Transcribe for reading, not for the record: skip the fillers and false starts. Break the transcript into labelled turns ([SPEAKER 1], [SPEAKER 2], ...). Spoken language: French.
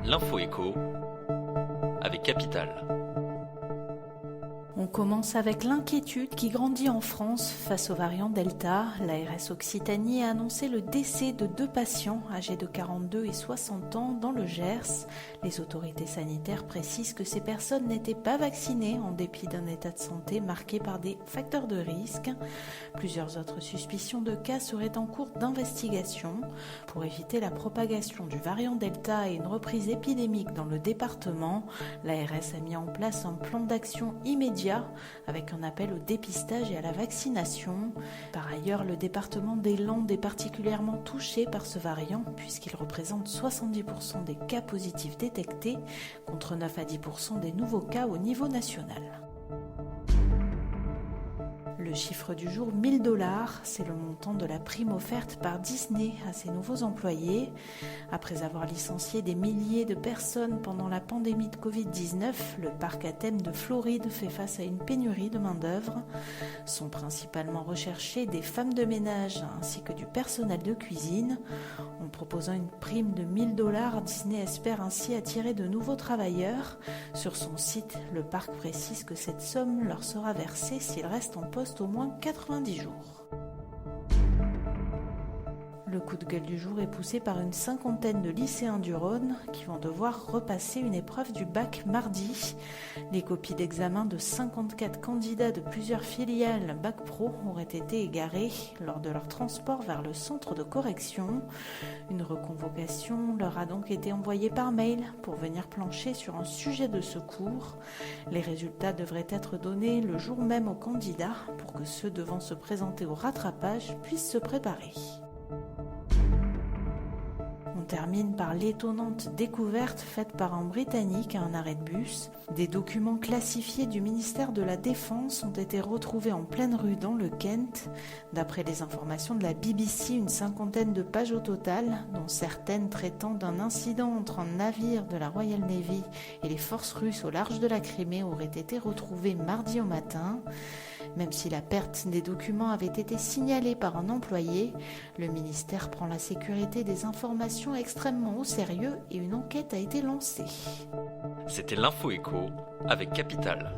[SPEAKER 1] L'info écho avec Capital.
[SPEAKER 2] On commence avec l'inquiétude qui grandit en France face au variant Delta. L'ARS Occitanie a annoncé le décès de 2 patients âgés de 42 et 60 ans dans le Gers. Les autorités sanitaires précisent que ces personnes n'étaient pas vaccinées en dépit d'un état de santé marqué par des facteurs de risque. Plusieurs autres suspicions de cas seraient en cours d'investigation. Pour éviter la propagation du variant Delta et une reprise épidémique dans le département, l'ARS a mis en place un plan d'action immédiat avec un appel au dépistage et à la vaccination. Par ailleurs, le département des Landes est particulièrement touché par ce variant puisqu'il représente 70% des cas positifs détectés contre 9 à 10% des nouveaux cas au niveau national. Le chiffre du jour, 1 000 $, c'est le montant de la prime offerte par Disney à ses nouveaux employés. Après avoir licencié des milliers de personnes pendant la pandémie de Covid-19, le parc à thème de Floride fait face à une pénurie de main-d'œuvre. Sont principalement recherchées des femmes de ménage ainsi que du personnel de cuisine. En proposant une prime de 1 000 $, Disney espère ainsi attirer de nouveaux travailleurs. Sur son site, le parc précise que cette somme leur sera versée s'ils restent en poste au moins 90 jours. Le coup de gueule du jour est poussé par une 50aine de lycéens du Rhône qui vont devoir repasser une épreuve du bac mardi. Les copies d'examen de 54 candidats de plusieurs filiales bac pro auraient été égarées lors de leur transport vers le centre de correction. Une reconvocation leur a donc été envoyée par mail pour venir plancher sur un sujet de secours. Les résultats devraient être donnés le jour même aux candidats pour que ceux devant se présenter au rattrapage puissent se préparer. On termine par l'étonnante découverte faite par un Britannique à un arrêt de bus. Des documents classifiés du ministère de la Défense ont été retrouvés en pleine rue dans le Kent. D'après les informations de la BBC, une 50aine de pages au total, dont certaines traitant d'un incident entre un navire de la Royal Navy et les forces russes au large de la Crimée, auraient été retrouvées mardi au matin. Même si la perte des documents avait été signalée par un employé, le ministère prend la sécurité des informations extrêmement au sérieux et une enquête a été lancée.
[SPEAKER 1] C'était l'info écho avec Capital.